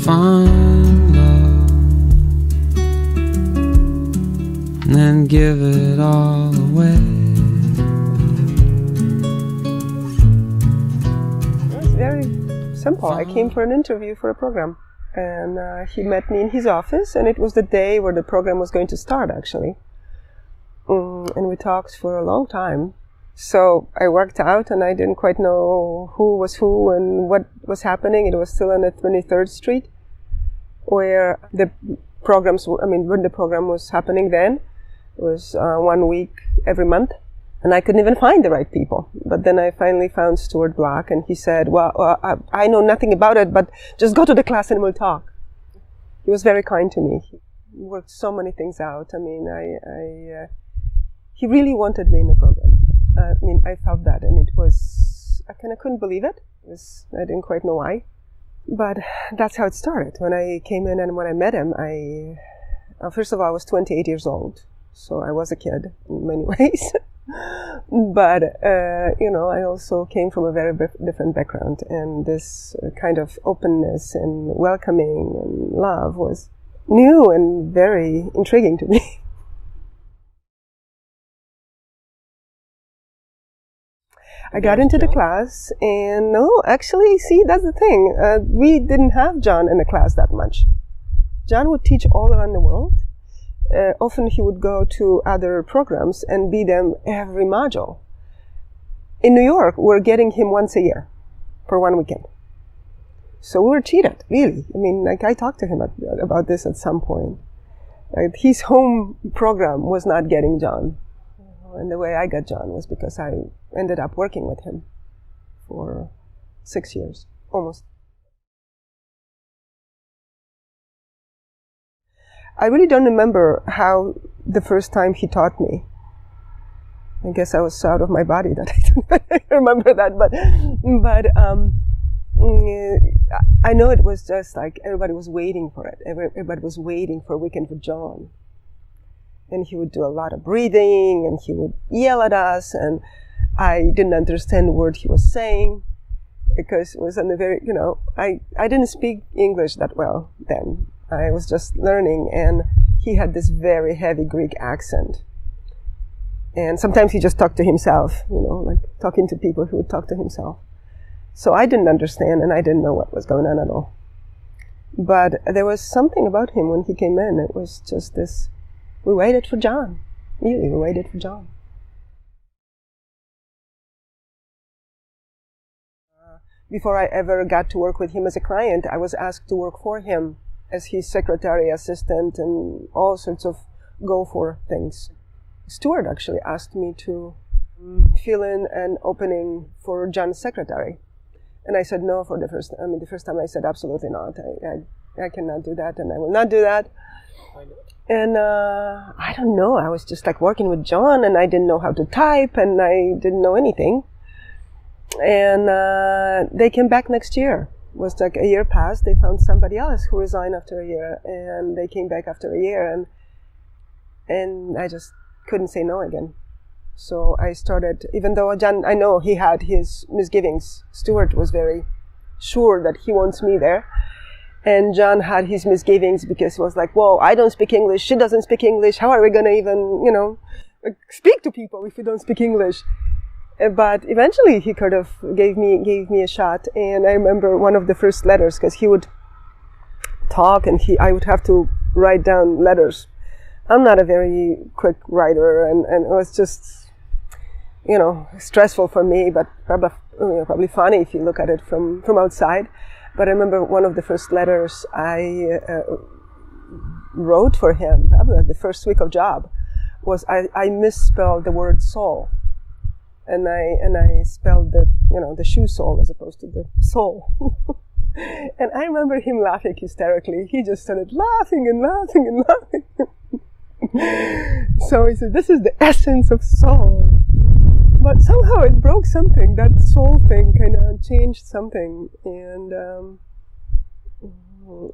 find love and then give it all away. It was very simple. I came for an interview for a program, and he met me in his office, and it was the day where the program was going to start, actually. And we talked for a long time. So I worked out, and I didn't quite know who was who and what was happening. It was still on the 23rd Street, where the programs, when the program was happening then, it was 1 week every month. And I couldn't even find the right people. But then I finally found Stuart Black, and he said, well, I know nothing about it, but just go to the class and we'll talk. He was very kind to me. He worked so many things out. He really wanted me in the program. I felt that, and it was, I kind of couldn't believe it. I didn't quite know why. But that's how it started. When I came in and when I met him, first of all, I was 28 years old. So I was a kid in many ways. But, I also came from a very different background. And this kind of openness and welcoming and love was new and very intriguing to me. I got into the class, and no, actually, see, that's the thing. We didn't have John in the class that much. John would teach all around the world. Often he would go to other programs and be them every module. In New York, we're getting him once a year for 1 weekend. So we were cheated, really. I talked to him about this at some point. His home program was not getting John. And the way I got John was because I ended up working with him for 6 years, almost. I really don't remember how the first time he taught me. I guess I was so out of my body that I don't remember that, but I know it was just like everybody was waiting for it. Everybody was waiting for a weekend with John. And he would do a lot of breathing, and he would yell at us, and I didn't understand a word he was saying, because it was on the very, I didn't speak English that well then. I was just learning, and he had this very heavy Greek accent. And sometimes he just talked to himself, like talking to people who would talk to himself. So I didn't understand, and I didn't know what was going on at all. But there was something about him when he came in. It was just this, we waited for John. Really, we waited for John. Before I ever got to work with him as a client, I was asked to work for him as his secretary, assistant, and all sorts of go-for things. Stuart actually asked me to fill in an opening for John's secretary. And I said no for the first time I said absolutely not. I cannot do that, and I will not do that. And I don't know, I was just like working with John, and I didn't know how to type, and I didn't know anything. And they came back next year. It was like a year passed, they found somebody else who resigned after a year, and they came back after a year, and I just couldn't say no again. So I started, even though John, I know he had his misgivings. Stuart was very sure that he wants me there. And John had his misgivings because he was like, whoa, I don't speak English, she doesn't speak English, how are we going to even, speak to people if we don't speak English? But eventually he kind of gave me a shot. And I remember one of the first letters, because he would talk and I would have to write down letters. I'm not a very quick writer, and it was just, stressful for me, but probably funny if you look at it from outside. But I remember one of the first letters I wrote for him, probably like the first week of job, was I misspelled the word soul. And I spelled the shoe sole as opposed to the soul. And I remember him laughing hysterically. He just started laughing and laughing and laughing. So he said, this is the essence of soul. But somehow it broke something. That soul thing kind of changed something. And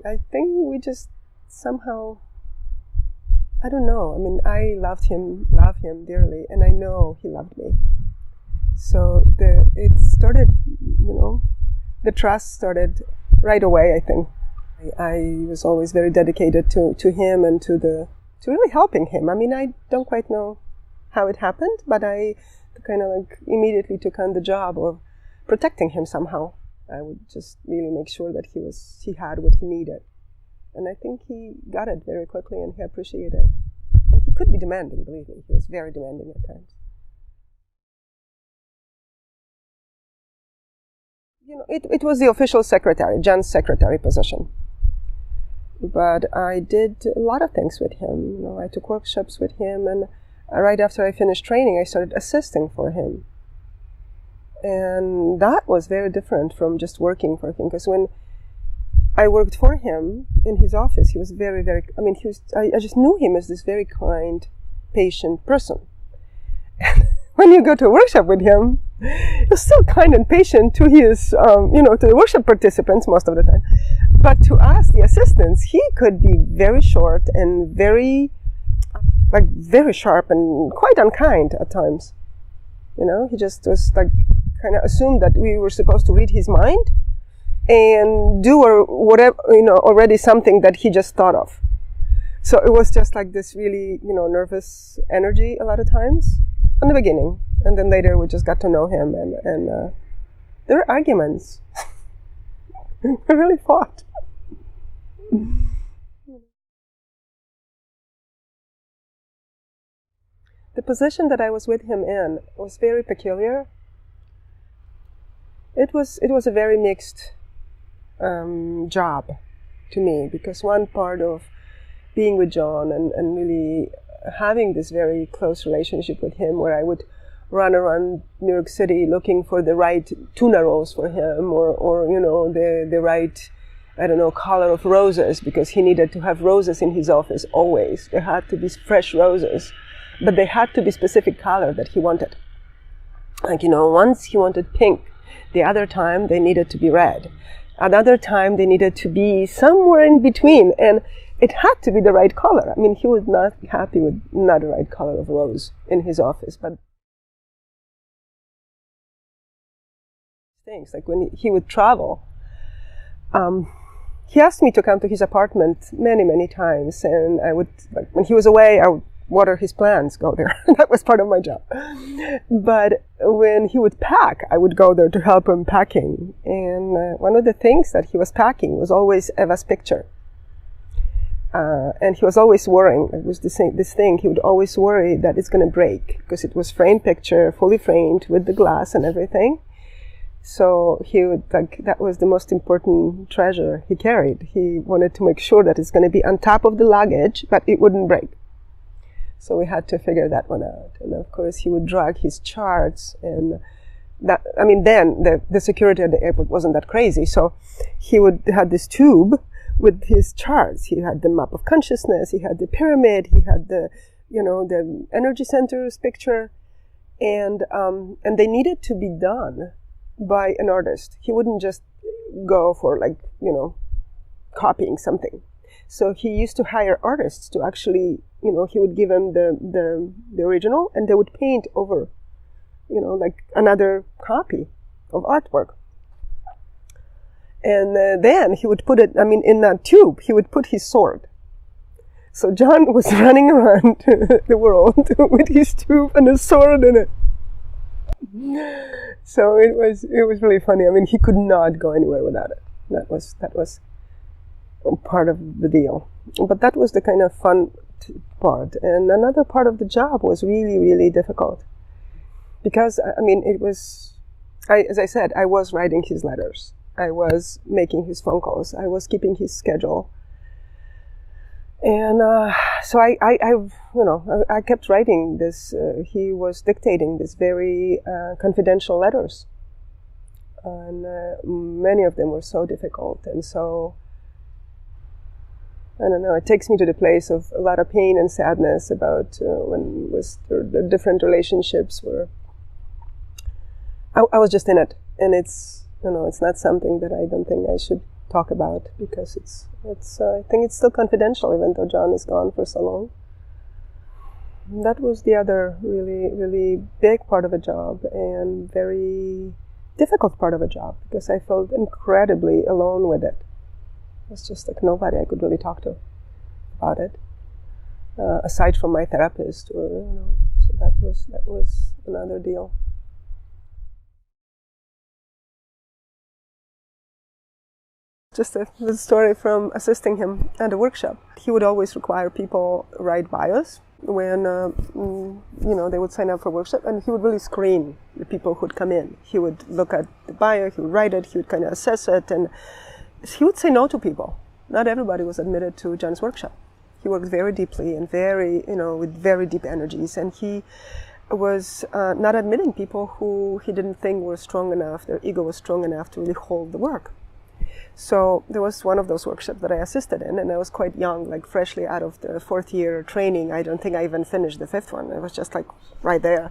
I think we just somehow, I don't know. I love him dearly. And I know he loved me. So it started, the trust started right away, I think. I was always very dedicated to him and to really helping him. I mean, I don't quite know how it happened, but I kind of like immediately took on the job of protecting him somehow. I would just really make sure that he had what he needed. And I think he got it very quickly and he appreciated it. And he could be demanding, believe me. He was very demanding at times. You know, it was the official secretary, John's secretary position. But I did a lot of things with him. You know, I took workshops with him, and right after I finished training, I started assisting for him. And that was very different from just working for him, because when I worked for him in his office, he was very, very, I mean, I just knew him as this very kind, patient person. When you go to a workshop with him, he was still kind and patient to his, to the workshop participants most of the time. But to us, the assistants, he could be very short and very sharp and quite unkind at times. You know, he just was like, kind of assumed that we were supposed to read his mind and do or whatever, already something that he just thought of. So it was just like this really, nervous energy a lot of times in the beginning. And then later we just got to know him and there were arguments. We really fought. The position that I was with him in was very peculiar. It was a very mixed job to me, because one part of being with John and really having this very close relationship with him, where I would run around New York City looking for the right tuna rolls for him, or the right, color of roses, because he needed to have roses in his office always. There had to be fresh roses, but they had to be specific color that he wanted. Like, once he wanted pink, the other time they needed to be red. Another time they needed to be somewhere in between, and it had to be the right color. I mean, he was not happy with not the right color of rose in his office, but things like when he would travel, he asked me to come to his apartment many, many times, and I would, when he was away, I would water his plants, go there. That was part of my job. But when he would pack, I would go there to help him packing. And one of the things that he was packing was always Eva's picture. And he was always worrying. It was this thing. He would always worry that it's going to break, because it was framed picture, fully framed with the glass and everything. So he would, that was the most important treasure he carried. He wanted to make sure that it's going to be on top of the luggage, but it wouldn't break. So we had to figure that one out. And of course, he would drag his charts, and then the security at the airport wasn't that crazy. So he would have this tube with his charts. He had the map of consciousness, he had the pyramid, he had the energy centers picture, and they needed to be done by an artist. He wouldn't just go for copying something. So he used to hire artists to actually, he would give them the original, and they would paint over, another copy of artwork. And then he would put it, in that tube, he would put his sword. So John was running around the world with his tube and a sword in it. So it was really funny. He could not go anywhere without it. That was part of the deal. But that was the kind of fun part. And another part of the job was really, really difficult. Because, it was, as I said, I was writing his letters. I was making his phone calls. I was keeping his schedule. And so I kept writing this. He was dictating these very confidential letters. And many of them were so difficult. And so, I don't know, it takes me to the place of a lot of pain and sadness about when the different relationships were. I was just in it, and it's not something that I don't think I should talk about, because I think it's still confidential, even though John is gone for so long. That was the other really, really big part of a job, and very difficult part of a job, because I felt incredibly alone with it. It was just like nobody I could really talk to about it, aside from my therapist, or so that was another deal. Just a story from assisting him at a workshop. He would always require people write bios when they would sign up for a workshop, and he would really screen the people who'd come in. He would look at the bio, he would write it, he would kind of assess it, and he would say no to people. Not everybody was admitted to John's workshop. He worked very deeply and with very deep energies, and he was not admitting people who he didn't think were strong enough, their ego was strong enough to really hold the work. So there was one of those workshops that I assisted in, and I was quite young, like freshly out of the 4th year training. I don't think I even finished the 5th one. It was just like right there.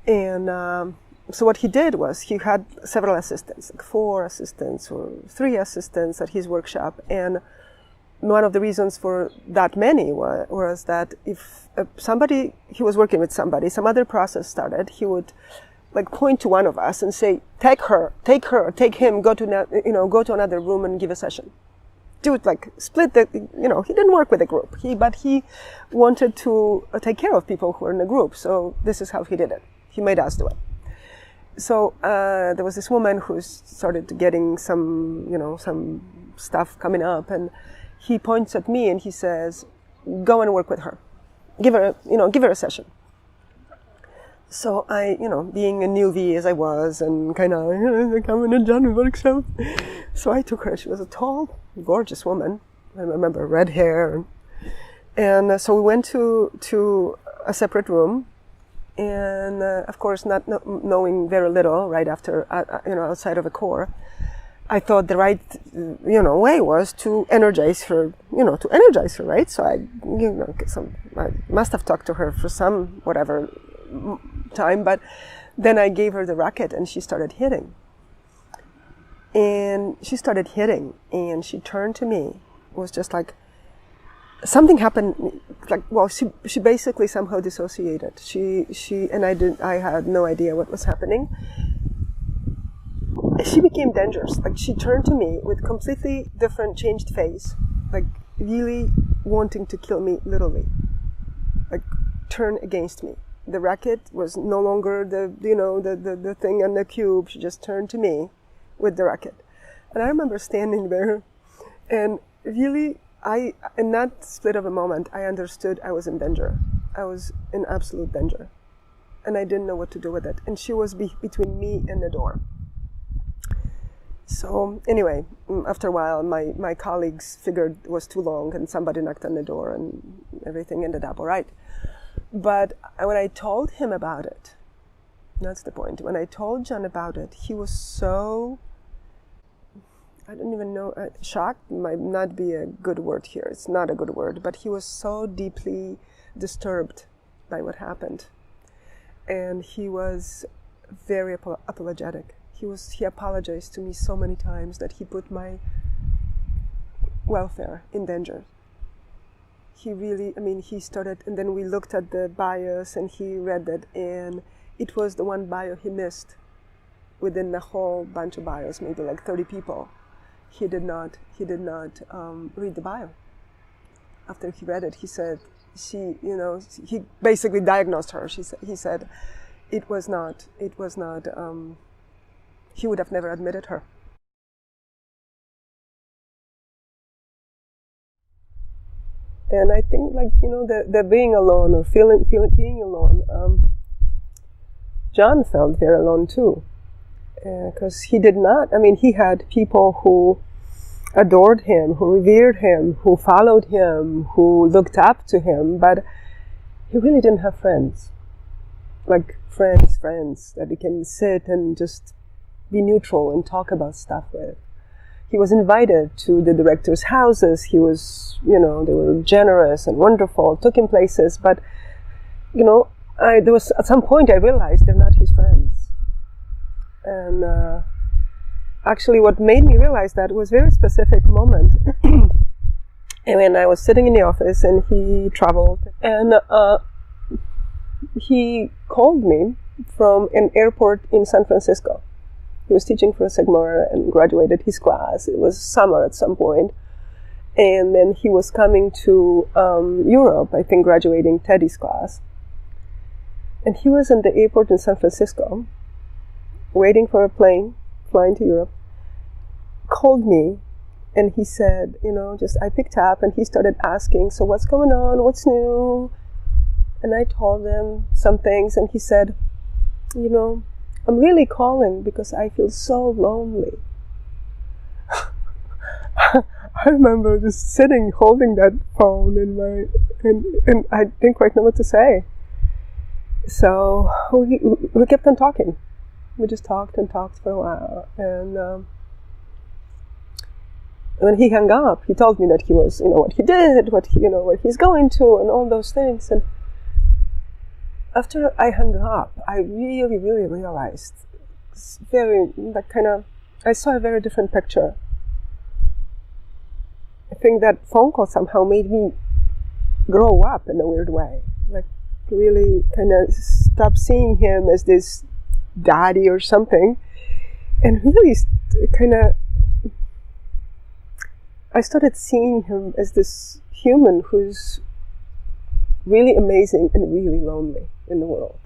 And so what he did was he had several assistants, like 4 assistants or 3 assistants at his workshop. And one of the reasons for that many was that if he was working with somebody, some other process started, he would like point to one of us and say, take him, go to another room and give a session. Do it like split the, he didn't work with a group, but he wanted to take care of people who were in a group. So this is how he did it. He made us do it. So there was this woman who started getting some stuff coming up, and he points at me and he says, go and work with her. Give her a session. So I, being a newbie as I was, and kind of coming to John workshop, so I took her. She was a tall, gorgeous woman. I remember red hair, and so we went to a separate room, and of course, not knowing very little, right after outside of a core, I thought the right way was to energize her, right? So I must have talked to her for some whatever time, but then I gave her the racket and she started hitting. And she turned to me. It was just like something happened, like, well, she basically somehow dissociated. I had no idea what was happening. She became dangerous. Like, she turned to me with completely different, changed face, like really wanting to kill me, literally, like turn against me. The racket was no longer the thing on the cube. She just turned to me with the racket. And I remember standing there, and really, in that split of a moment, I understood I was in danger. I was in absolute danger. And I didn't know what to do with it. And she was between me and the door. So anyway, after a while, my colleagues figured it was too long, and somebody knocked on the door, and everything ended up all right. But when I told him about it, that's the point. When I told John about it, he was so, I don't even know, shocked might not be a good word here. It's not a good word, but he was so deeply disturbed by what happened. And he was very apologetic. He apologized to me so many times that he put my welfare in danger. He really, he started, and then we looked at the bios and he read it, and it was the one bio he missed within the whole bunch of bios, maybe like 30 people. He did not read the bio. After he read it, he said, he basically diagnosed her. He said, it was not, he would have never admitted her. And I think, the being alone or feeling being alone, John felt very alone too, because he did not. He had people who adored him, who revered him, who followed him, who looked up to him, but he really didn't have friends, like friends that he can sit and just be neutral and talk about stuff with. He was invited to the directors' houses. He was, they were generous and wonderful, took him places. But, there was, at some point I realized they're not his friends. And actually what made me realize that was a very specific moment. And when I was sitting in the office and he traveled, and he called me from an airport in San Francisco. He was teaching for a Sigmar and graduated his class. It was summer at some point. And then he was coming to Europe, I think graduating Teddy's class. And he was in the airport in San Francisco, waiting for a plane, flying to Europe, called me, and he said, I picked up, and he started asking, so what's going on, what's new? And I told him some things, and he said, I'm really calling because I feel so lonely. I remember just sitting, holding that phone and I didn't quite know what to say. So we kept on talking. We just talked and talked for a while. And when he hung up, he told me that he was, what he did, what he's going to, and all those things. And after I hung up, I really, really realized I saw a very different picture. I think that phone call somehow made me grow up in a weird way. Like, really kind of stop seeing him as this daddy or something, and really I started seeing him as this human who's really amazing and really lonely in the world.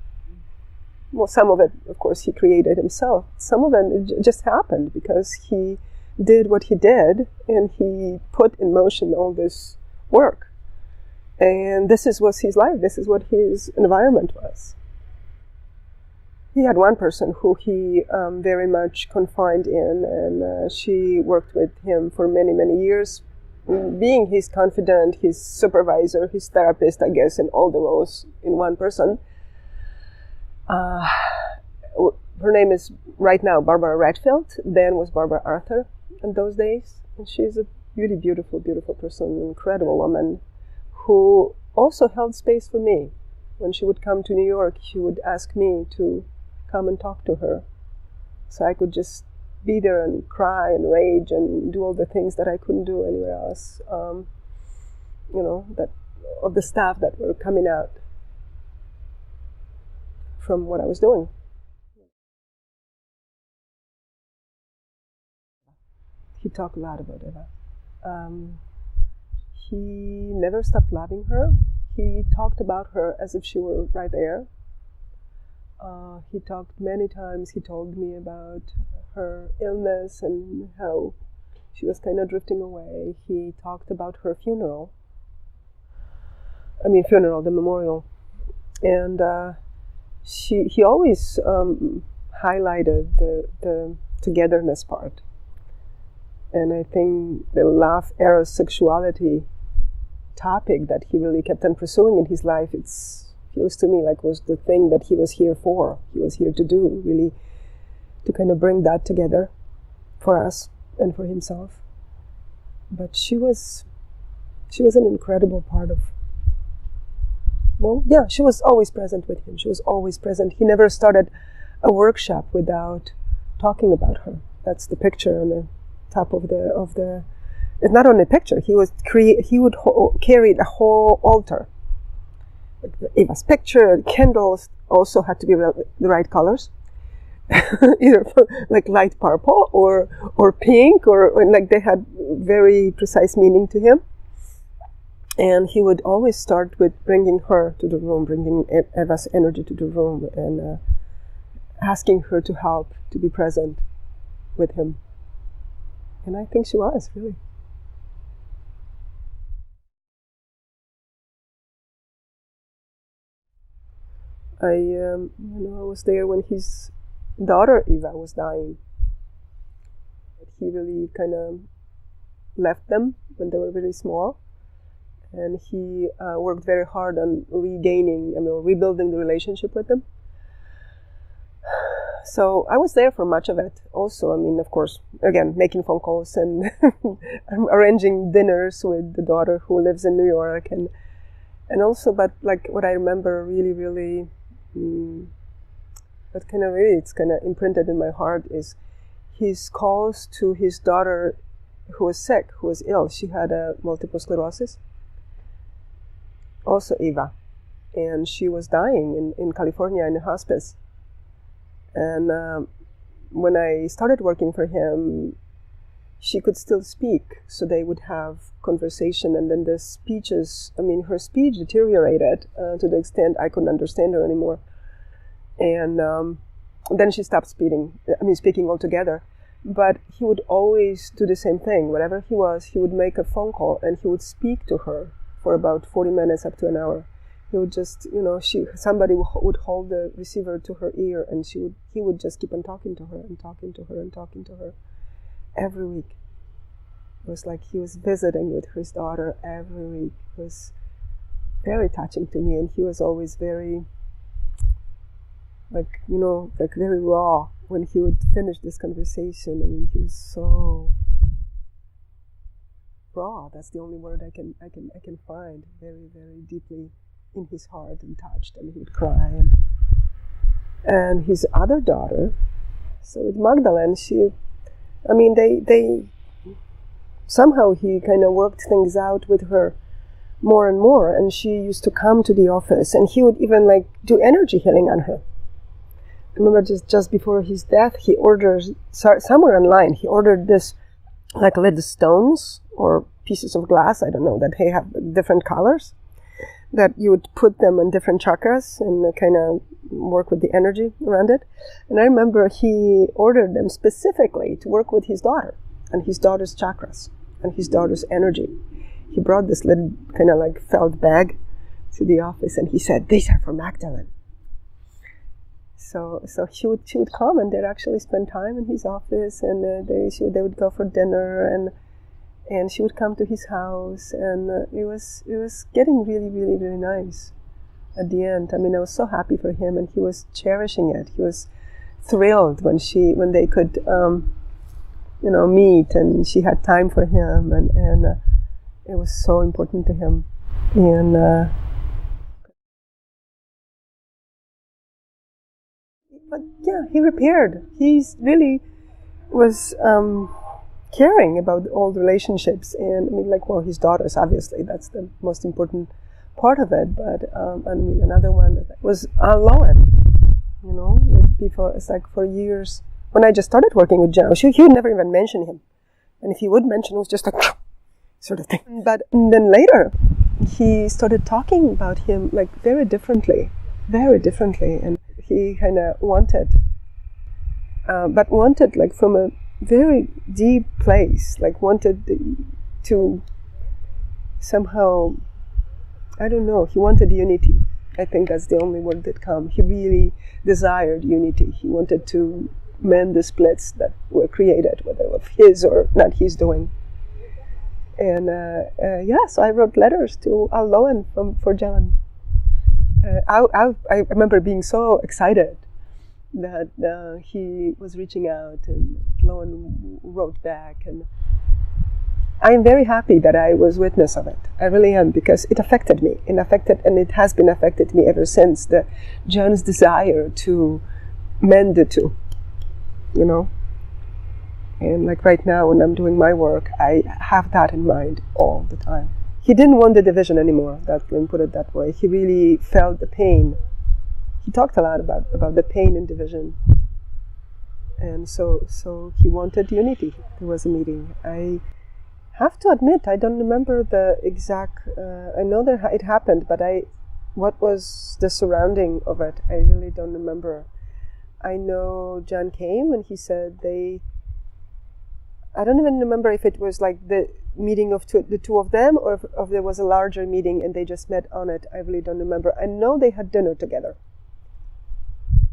Well, some of it, of course, he created himself. Some of it just happened because he did what he did, and he put in motion all this work. And this was his life. This is what his environment was. He had one person who he very much confined in, and she worked with him for many, many years, being his confidant, his supervisor, his therapist, I guess, in all the roles in one person. Her name is right now Barbara Redfield. Then was Barbara Arthur in those days. And she's a really beautiful, beautiful person, an incredible woman who also held space for me. When she would come to New York, she would ask me to come and talk to her. So I could just be there and cry and rage and do all the things that I couldn't do anywhere else. That of the stuff that were coming out from what I was doing. He talked a lot about Eva. He never stopped loving her. He talked about her as if she were right there. He talked many times. He told me about her illness and how she was kind of drifting away. He talked about her funeral. The memorial. And he always highlighted the togetherness part. And I think the love, eros, sexuality topic that he really kept on pursuing in his life, feels to me like was the thing that he was here for. He was here to do, really, to kind of bring that together for us and for himself. But she was an incredible part of, she was always present with him. She was always present. He never started a workshop without talking about her. That's the picture on the top of the. It's not only a picture. He would carry the whole altar. Eva's picture, candles also had to be the right colors, either like light purple or pink, or like they had very precise meaning to him. And he would always start with bringing her to the room, bringing Eva's energy to the room, and asking her to help, to be present with him. And I think she was, really. I was there when his daughter Eva was dying. He really kind of left them when they were really small, and he worked very hard on rebuilding the relationship with them. So I was there for much of it. Also, of course, again, making phone calls and arranging dinners with the daughter who lives in New York, and also, but like what I remember really, really. But it's kind of imprinted in my heart is his calls to his daughter who was sick, who was ill. She had multiple sclerosis. Also Eva. And she was dying in California in a hospice. And when I started working for him, she could still speak, so they would have conversation, and then the speeches, her speech deteriorated to the extent I couldn't understand her anymore. And then she stopped speaking altogether. But he would always do the same thing. Wherever he was, he would make a phone call and he would speak to her for about 40 minutes up to an hour. He would just, somebody would hold the receiver to her ear, and he would just keep on talking to her and talking to her and talking to her every week. It was like he was visiting with his daughter every week. It was very touching to me, and he was always very, very raw when he would finish this conversation. He was so raw. That's the only word I can find. Very, very deeply in his heart and touched, and he would cry. And his other daughter, so with Magdalene, they somehow he kind of worked things out with her more and more, and she used to come to the office, and he would even do energy healing on her. I remember just before his death, he ordered, somewhere online, he ordered this, little stones or pieces of glass, I don't know, that they have different colors, that you would put them in different chakras and kind of work with the energy around it. And I remember he ordered them specifically to work with his daughter and his daughter's chakras and his daughter's energy. He brought this little kind of felt bag to the office, and he said, "These are for Magdalene." So she would come, and they'd actually spend time in his office, and they would go for dinner, and she would come to his house, and it was getting really, really, really nice at the end. I was so happy for him, and he was cherishing it. He was thrilled when they could meet, and she had time for him, and it was so important to him. And but yeah, he repaired. He's really was caring about all the relationships, and his daughters, obviously, that's the most important part of it. But another one was Lowen. Before, it's for years when I just started working with John, he would never even mention him, and if he would mention, it was just sort of thing. But then later, he started talking about him very differently, and he kind of wanted from a very deep place, wanted to somehow, I don't know, he wanted unity. I think that's the only word that comes. He really desired unity. He wanted to mend the splits that were created, whether it was his or not his doing. And so I wrote letters to Al Lowen for John. I remember being so excited that he was reaching out, and Lowen wrote back, and I am very happy that I was witness of it. I really am, because it affected me. And it has been affected me ever since. John's desire to mend the two, And right now, when I'm doing my work, I have that in mind all the time. He didn't want the division anymore. Let me put it that way. He really felt the pain. He talked a lot about the pain in division. And so he wanted unity. There was a meeting. I have to admit, I don't remember the exact, I know that it happened, but what was the surrounding of it, I really don't remember. I know John came and he said I don't even remember if it was the meeting of the two of them, or if there was a larger meeting and they just met on it. I really don't remember. I know they had dinner together,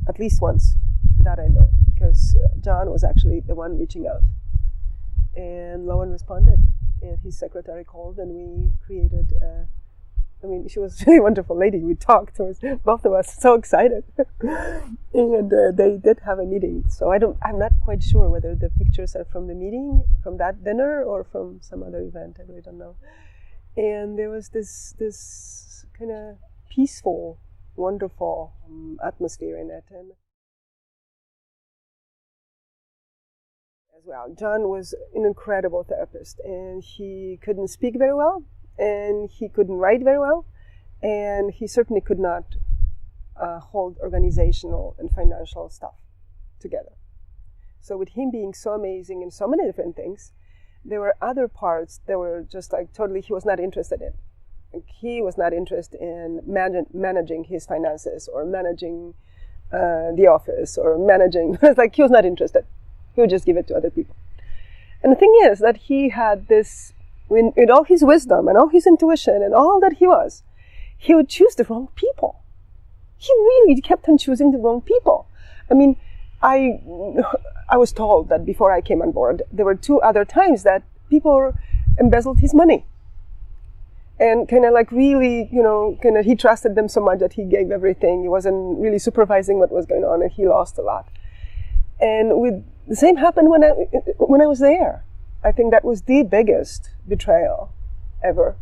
at least once, that I know, because John was actually the one reaching out. And Lowen responded, and his secretary called, and we created, she was a really wonderful lady. We talked, both of us so excited. And they did have a meeting. So I'm not quite sure whether the pictures are from the meeting, from that dinner, or from some other event. I really don't know. And there was this kind of peaceful, wonderful atmosphere in it. And as well, John was an incredible therapist, and he couldn't speak very well, and he couldn't write very well, and he certainly could not hold organizational and financial stuff together. So with him being so amazing in so many different things, there were other parts that were just like totally he was not interested in. Like, he was not interested in managing his finances or managing the office or managing. It's like he was not interested. He would just give it to other people. And the thing is that he had this, with all his wisdom and all his intuition and all that he would choose the wrong people. He really kept on choosing the wrong people. I mean, I was told that before I came on board, there were 2 other times that people embezzled his money. And kind of like really, kind of he trusted them so much that he gave everything. He wasn't really supervising what was going on, and he lost a lot. And the same happened when I was there. I think that was the biggest betrayal ever.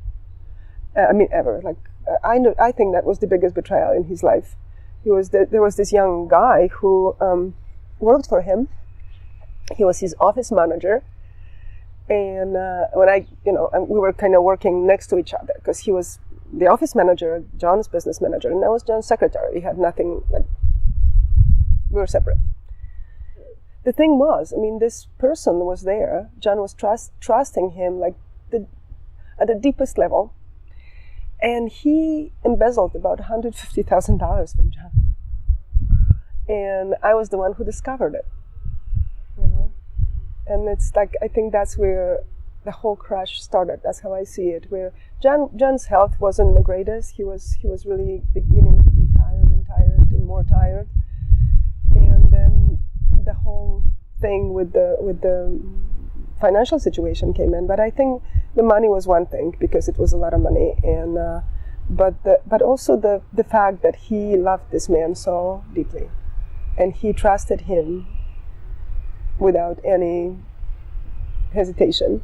Ever. Like I think that was the biggest betrayal in his life. There was this young guy who worked for him. He was his office manager. And we were kind of working next to each other because he was the office manager, John's business manager, and I was John's secretary. We had nothing, we were separate. The thing was, this person was there. John was trusting him at the deepest level. And he embezzled about $150,000 from John. And I was the one who discovered it. And it's like, I think that's where the whole crash started. That's how I see it. Where John's health wasn't the greatest. He was really beginning to be tired and more tired. And then the whole thing with the financial situation came in. But I think the money was one thing because it was a lot of money. And but also the fact that he loved this man so deeply, and he trusted him without any hesitation.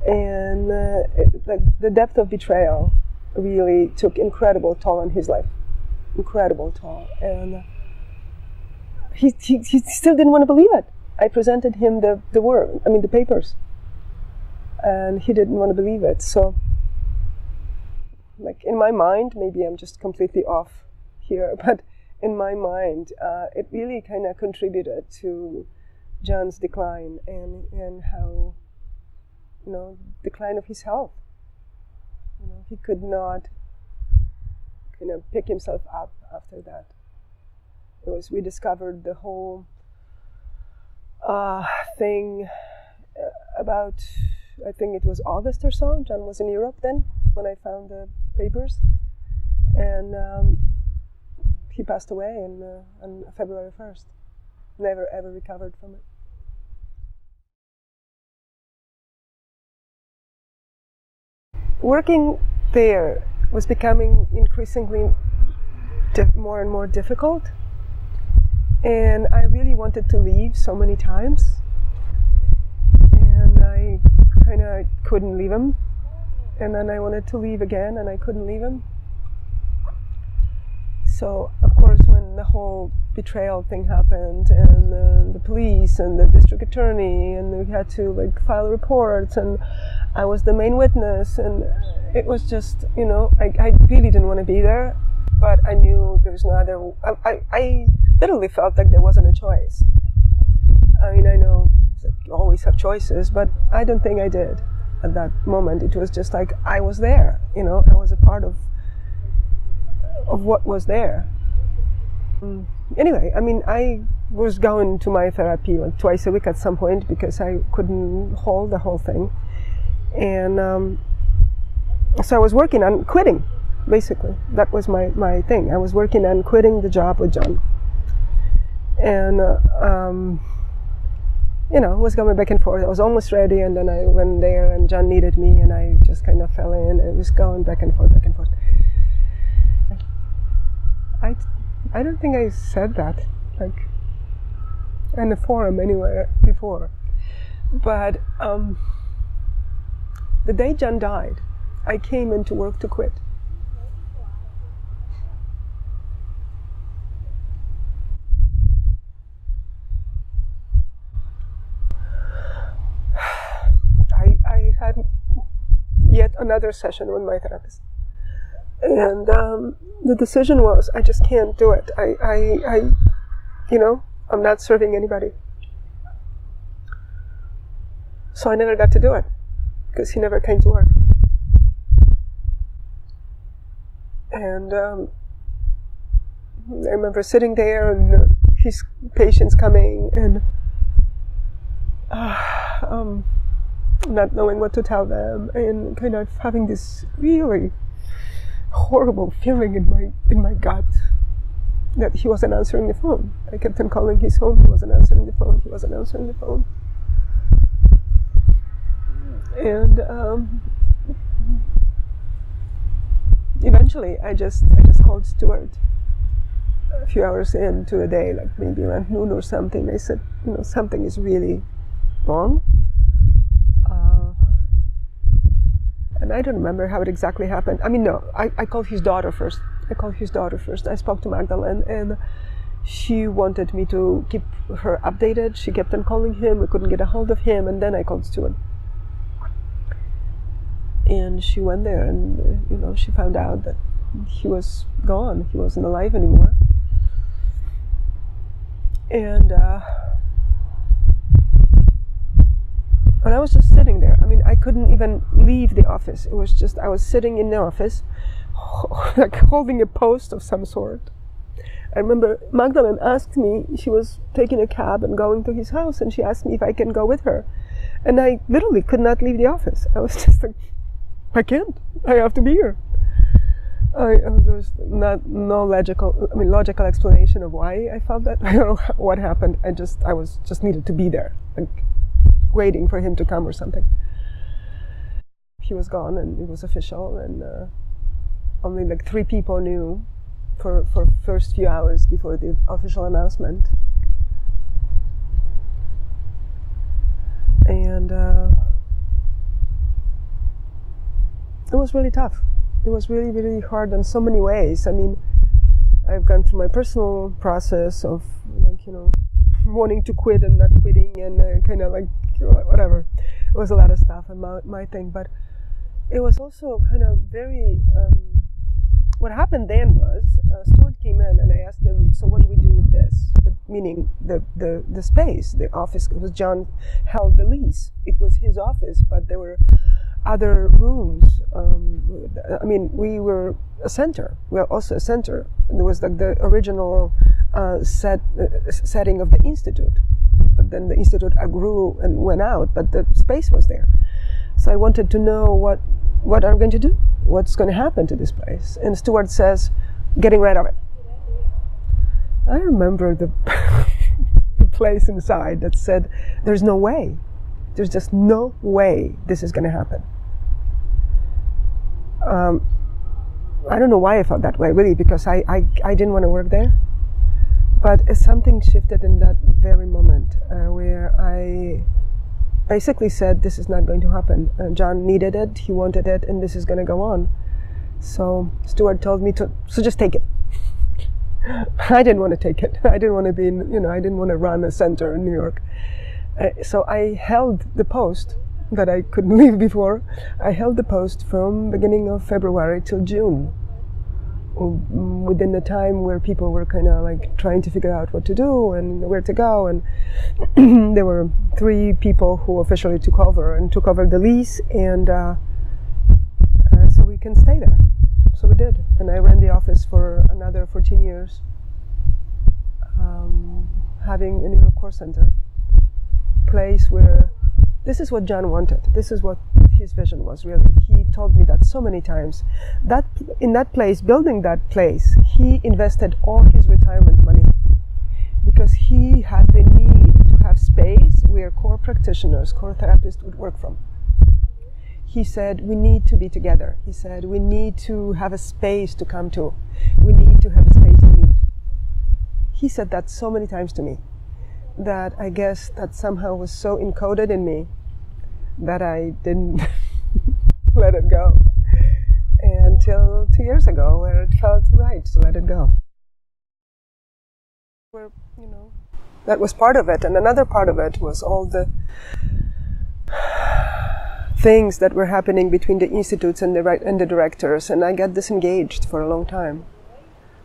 And the depth of betrayal really took incredible toll on his life. Incredible toll. And he still didn't want to believe it. I presented him the papers. And he didn't want to believe it. So, in my mind, maybe I'm just completely off here, but in my mind, it really kind of contributed to John's decline and how, decline of his health. He could not pick himself up after that. We discovered the whole thing about, I think it was August or so. John was in Europe then when I found the papers. And he passed away on February 1st. Never ever recovered from it. Working there was becoming increasingly more and more difficult, and I really wanted to leave so many times, and I kind of couldn't leave him, and then I wanted to leave again, and I couldn't leave him. So, of course, when the whole betrayal thing happened, and the police and the district attorney, and we had to file reports, and I was the main witness, and it was just, I really didn't want to be there, but I knew there was no other. I literally felt like there wasn't a choice. I know that you always have choices, but I don't think I did at that moment. It was just like I was there, I was a part of what was there. Anyway, I was going to my therapy twice a week at some point because I couldn't hold the whole thing. And so I was working on quitting, basically. That was my thing. I was working on quitting the job with John. And, was going back and forth. I was almost ready, and then I went there, and John needed me, and I just kind of fell in, and it was going back and forth, back and forth. I don't think I said that, in the forum anywhere before. But the day John died, I came into work to quit. I had yet another session with my therapist. And the decision was, I just can't do it. I'm not serving anybody. So I never got to do it because he never came to work. And I remember sitting there and his patients coming and not knowing what to tell them and kind of having this really horrible feeling in my gut that he wasn't answering the phone. I kept on calling his home, he wasn't answering the phone, And eventually I just called Stuart a few hours into the day, like maybe around noon or something. I said, something is really wrong. And I don't remember how it exactly happened. I mean, no, I called his daughter first. I spoke to Magdalene and she wanted me to keep her updated. She kept on calling him. We couldn't get a hold of him. And then I called Stuart. And she went there and, she found out that he was gone. He wasn't alive anymore. And I was just sitting there. I mean, I couldn't even leave the office. It was just, I was sitting in the office, like holding a post of some sort. I remember Magdalene asked me, she was taking a cab and going to his house, and she asked me if I can go with her. And I literally could not leave the office. I was just like, I can't. I have to be here. There's no logical explanation of why I felt that. I don't know what happened. I was just needed to be there, like waiting for him to come or something. He was gone, and it was official, and only like 3 people knew for first few hours before the official announcement. And it was really tough. It was really, really hard in so many ways. I mean, I've gone through my personal process of, wanting to quit and not quitting, and kind of like whatever. It was a lot of stuff and my thing, but it was also kind of very. What happened then was Stuart came in and I asked him, so what do we do with this? But meaning the space, the office. It was John held the lease. It was his office, but there were other rooms. We were a center. We were also a center. There was like the original setting of the institute, but then the institute grew and went out, but the space was there. So I wanted to know what are we going to do? What's going to happen to this place? And Stuart says, getting rid of it. I remember the place inside that said, there's no way. There's just no way this is going to happen. I don't know why I felt that way, really, because I didn't want to work there. But something shifted in that very moment where I basically said, this is not going to happen. John needed it, he wanted it, and this is going to go on. So Stuart told me so just take it. I didn't want to take it. I didn't want to be I didn't want to run a center in New York. So I held the post that I couldn't leave before. I held the post from beginning of February till June, within the time where people were kind of like trying to figure out what to do and where to go. And there were 3 people who officially took over the lease, and so we can stay there. So we did, and I ran the office for another 14 years, having a New York core center, place where this is what John wanted. This is what his vision was, really. He told me that so many times. That in that place, building that place, he invested all his retirement money because he had the need to have space where core practitioners, core therapists would work from. He said, we need to be together. He said, we need to have a space to come to. We need to have a space to meet. He said that so many times to me, that I guess that somehow was so encoded in me that I didn't let it go until 2 years ago, where it felt right to let it go. Where, that was part of it, and another part of it was all the things that were happening between the institutes and the directors, and I got disengaged for a long time.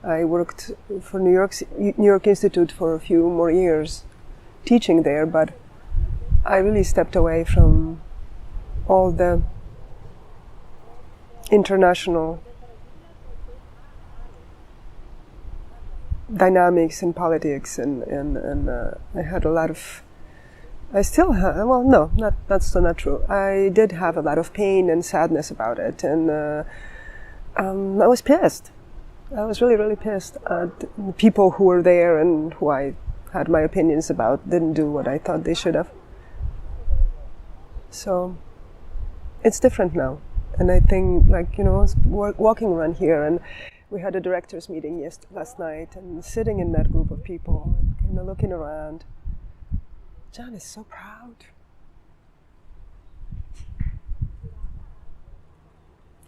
I worked for New York Institute for a few more years, teaching there, but I really stepped away from all the international dynamics in politics, and I had a lot of, I still have, well, no, that's not true. I did have a lot of pain and sadness about it, and I was pissed. I was really, really pissed at the people who were there and who I had my opinions about didn't do what I thought they should have. So it's different now. And I think, like, you know, I was walking around here, and we had a directors meeting last night, and sitting in that group of people and kind of looking around. John is so proud.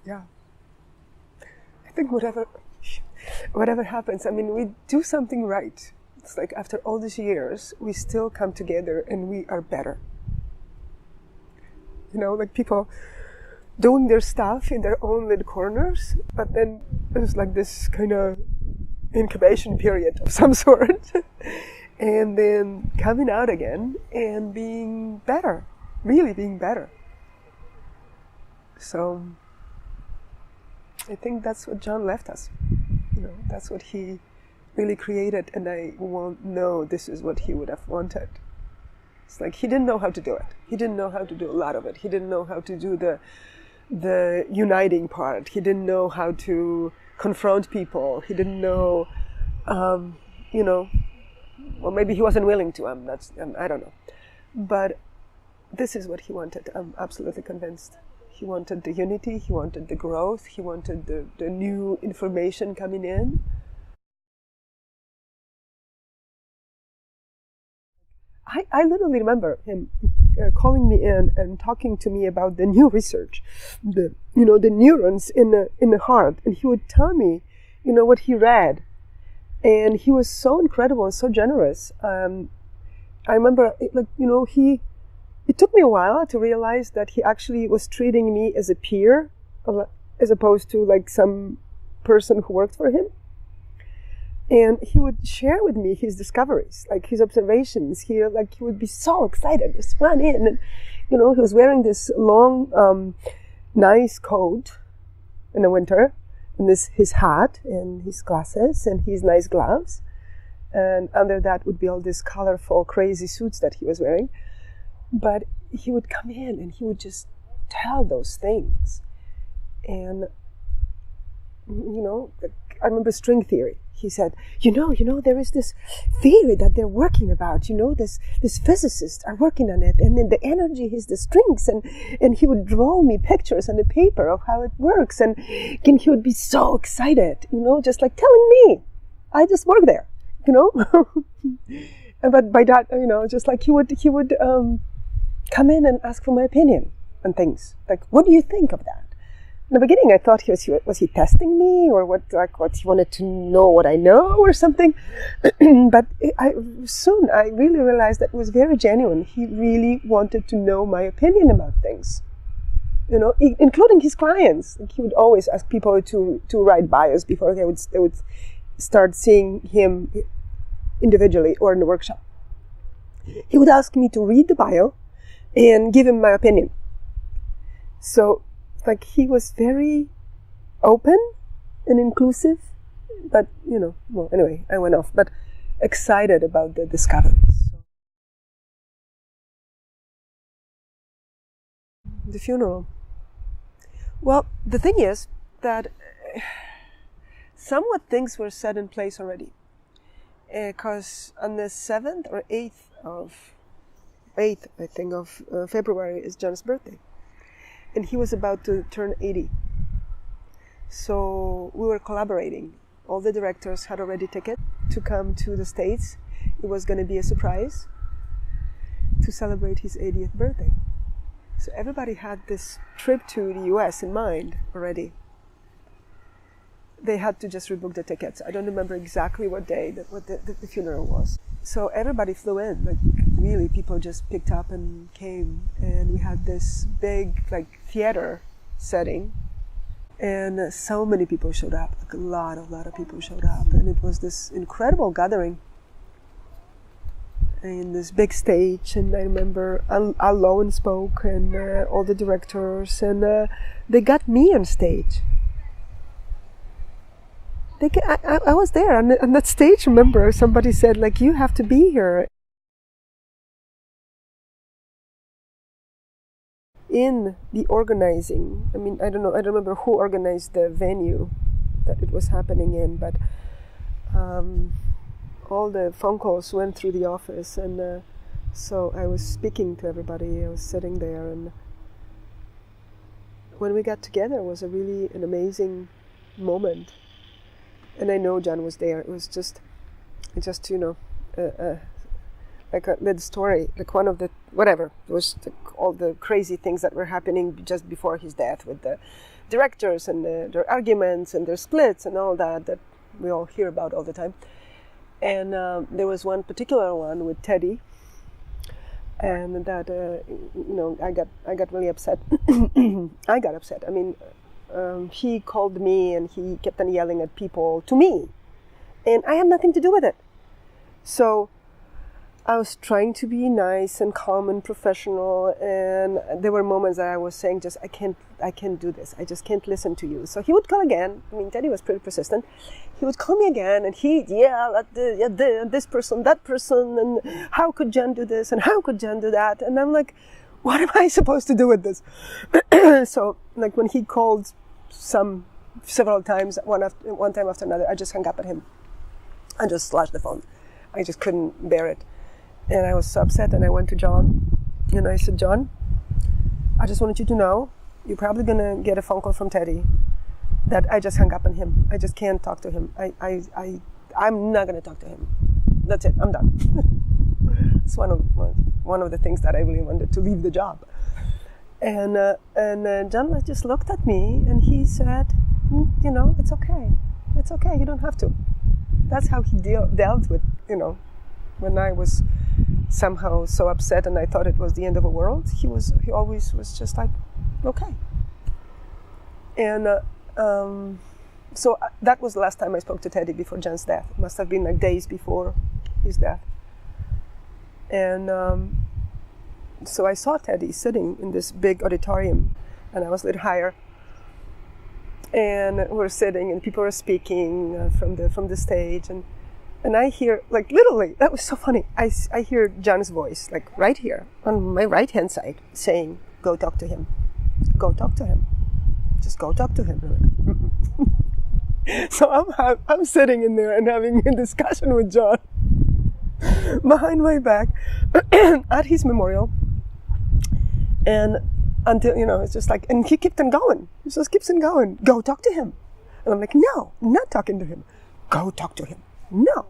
Yeah. I think whatever happens, I mean, we do something right. It's like after all these years, we still come together and we are better. You know, like people doing their stuff in their own little corners, but then there's like this kind of incubation period of some sort, and then coming out again and being better, really being better. So I think that's what John left us. You know, that's what he really created, and I won't know this is what he would have wanted. It's like he didn't know how to do it. He didn't know how to do a lot of it. He didn't know how to do the uniting part. He didn't know how to confront people. He didn't know, you know, or maybe he wasn't willing to. I don't know. But this is what he wanted. I'm absolutely convinced. He wanted the unity. He wanted the growth. He wanted the new information coming in. I literally remember him calling me in and talking to me about the new research, the neurons in the heart, and he would tell me, you know, what he read, and he was so incredible and so generous. I remember, it took me a while to realize that he actually was treating me as a peer, as opposed to like some person who worked for him. And he would share with me his discoveries, like his observations. He would be so excited, just run in. And, you know, he was wearing this long, nice coat in the winter, and his hat, and his glasses, and his nice gloves. And under that would be all these colorful, crazy suits that he was wearing. But he would come in and he would just tell those things. And, you know, I remember string theory. He said, you know, there is this theory that they're working about, you know, this physicists are working on it, and then the energy is the strings, and he would draw me pictures on the paper of how it works, and he would be so excited, you know, just like telling me, I just work there, you know. But by that, you know, just like he would come in and ask for my opinion on things, like, what do you think of that? In the beginning, I thought was he testing me, or what he wanted to know what I know or something. But soon I really realized that it was very genuine. He really wanted to know my opinion about things, you know, including his clients. Like, he would always ask people to write bios before they would start seeing him individually or in the workshop. He would ask me to read the bio and give him my opinion. So, like, he was very open and inclusive, but, you know, well, anyway, I went off, but excited about the discoveries. So, the funeral. Well, the thing is that somewhat things were set in place already, because on the 7th or 8th of February is John's birthday. And he was about to turn 80. So we were collaborating. All the directors had already tickets to come to the States. It was going to be a surprise to celebrate his 80th birthday. So everybody had this trip to the US in mind already. They had to just rebook the tickets. I don't remember exactly what day what the funeral was. So everybody flew in, like, really, people just picked up and came, and we had this big, like, theater setting, and so many people showed up, like a lot of people showed up, and it was this incredible gathering. in this big stage, and I remember Alone spoke, and all the directors, and they got me on stage. I was there on that stage. Remember, somebody said, like, you have to be here. In the organizing, I mean, I don't remember who organized the venue that it was happening in, but all the phone calls went through the office, and so I was speaking to everybody. I was sitting there, and when we got together, it was an amazing moment. And I know John was there. It was just like a little story, like one of the, whatever, it was all the crazy things that were happening just before his death with the directors and their arguments and their splits and all that we all hear about all the time. And there was one particular one with Teddy, and that, I got really upset. I got upset. I mean, he called me and he kept on yelling at people to me, and I had nothing to do with it. So I was trying to be nice and calm and professional, and there were moments that I was saying, just I can't do this. I just can't listen to you. So he would call again. I mean, Teddy was pretty persistent. He would call me again, and he'd yell at this person, that person, and how could Jen do this, and how could Jen do that? And I'm like, what am I supposed to do with this? So, like, when he called several times, one time after another, I just hung up at him. I just slashed the phone. I just couldn't bear it. And I was so upset, and I went to John, and I said, John, I just wanted you to know, you're probably going to get a phone call from Teddy that I just hung up on him. I just can't talk to him. I'm not going to talk to him. That's it. I'm done. It's one of the things that I really wanted to leave the job. And John just looked at me, and he said, it's okay. It's okay. You don't have to. That's how he dealt with, when I was somehow so upset and I thought it was the end of the world. He always was just like, okay. And so that was the last time I spoke to Teddy before John's death. It must have been like days before his death. And so I saw Teddy sitting in this big auditorium, and I was a little higher. And we're sitting, and people are speaking from the stage, and I hear, like, literally, that was so funny. I hear John's voice, like, right here on my right hand side, saying, "Go talk to him. Go talk to him. Just go talk to him." So I'm sitting in there and having a discussion with John behind my back at his memorial, and until, it's just like, and he kept on going. He just keeps on going. Go talk to him. And I'm like, no, I'm not talking to him. Go talk to him. No.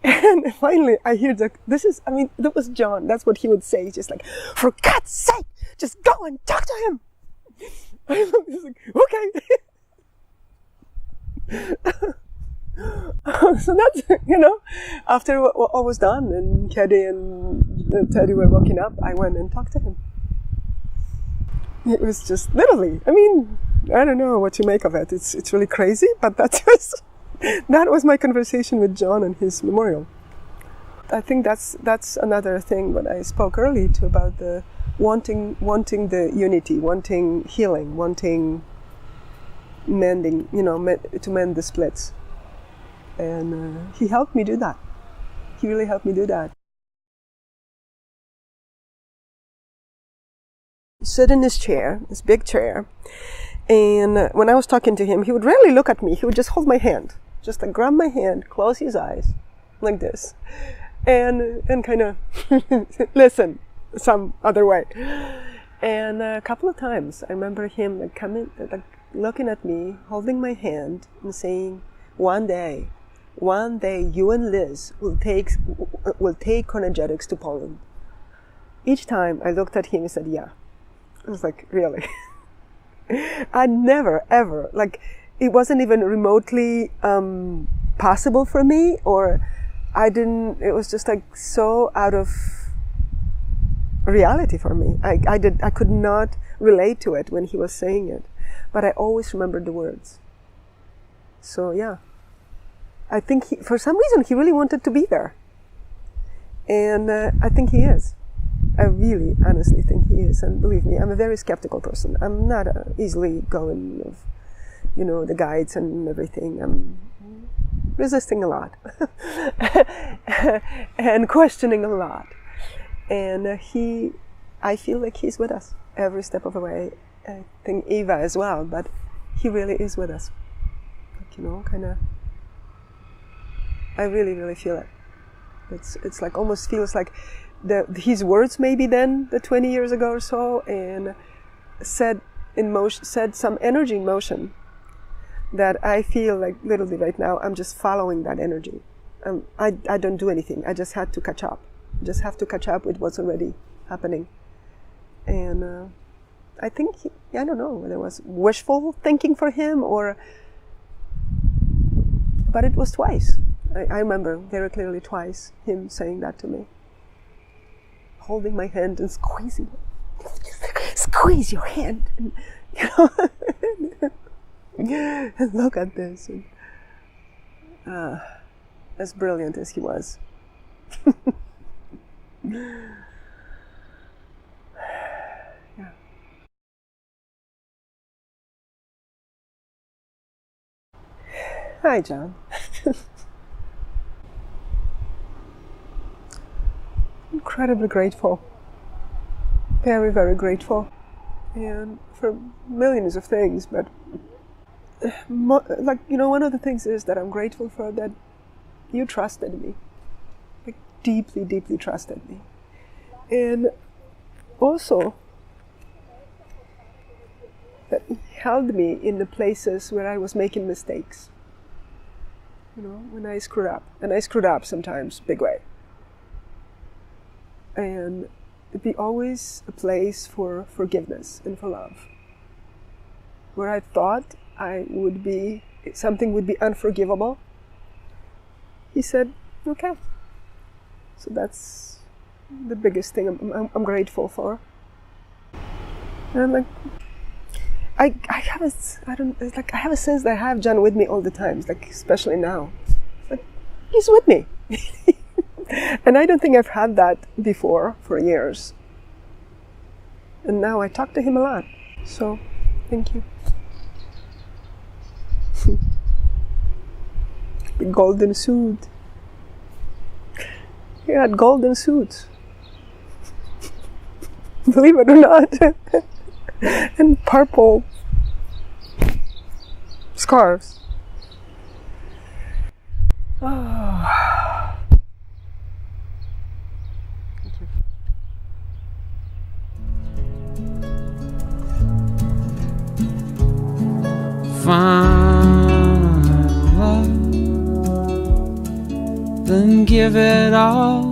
And finally I hear that was John. That's what he would say. He's just like, for God's sake, just go and talk to him. I was like, okay. So that's, after all was done and Teddy were walking up, I went and talked to him. It was just literally, I don't know what you make of it. It's really crazy, but that was my conversation with John and his memorial. I think that's another thing when I spoke earlier too about the wanting the unity, wanting healing, wanting mending, to mend the splits. And he helped me do that. He really helped me do that. Sit in his chair, this big chair, and when I was talking to him, he would rarely look at me. He would just hold my hand, just like grab my hand, close his eyes, like this, and kind of listen some other way. And a couple of times, I remember him coming, looking at me, holding my hand, and saying, "One day, you and Liz will take energetics to Poland." Each time I looked at him and said, "Yeah." I was like, really? I'd never, ever, it wasn't even remotely possible for me, or it was just so out of reality for me. I could not relate to it when he was saying it, but I always remembered the words. So yeah, I think for some reason he really wanted to be there. And I think he is. I really, honestly think he is. And believe me, I'm a very skeptical person. I'm not easily going of, the guides and everything. I'm resisting a lot and questioning a lot. And I feel like he's with us every step of the way. I think Eva as well, but he really is with us. I really, really feel it. It's like almost feels like his words maybe then, the 20 years ago or so, and set some energy in motion that I feel like literally right now I'm just following that energy. I don't do anything. I just had to catch up. Just have to catch up with what's already happening. And I think, I don't know whether it was wishful thinking for him but it was twice. I remember very clearly twice him saying that to me. Holding my hand and squeezing it. Squeeze your hand. And, and look at this. And, as brilliant as he was. Yeah. Hi, John. Incredibly grateful. Very, very grateful. And for millions of things, but one of the things is that I'm grateful for that you trusted me. Like deeply, deeply trusted me. And also that held me in the places where I was making mistakes. When I screwed up. And I screwed up sometimes, big way. And it'd be always a place for forgiveness and for love. Where I thought something would be unforgivable, he said, okay. So that's the biggest thing I'm grateful for. And I'm like, I have a sense that I have John with me all the time, like especially now. Like, he's with me. And I don't think I've had that before for years. And now I talk to him a lot. So, thank you. The golden suit. He had golden suits. Believe it or not. And purple scarves. Oh. Find love, then give it all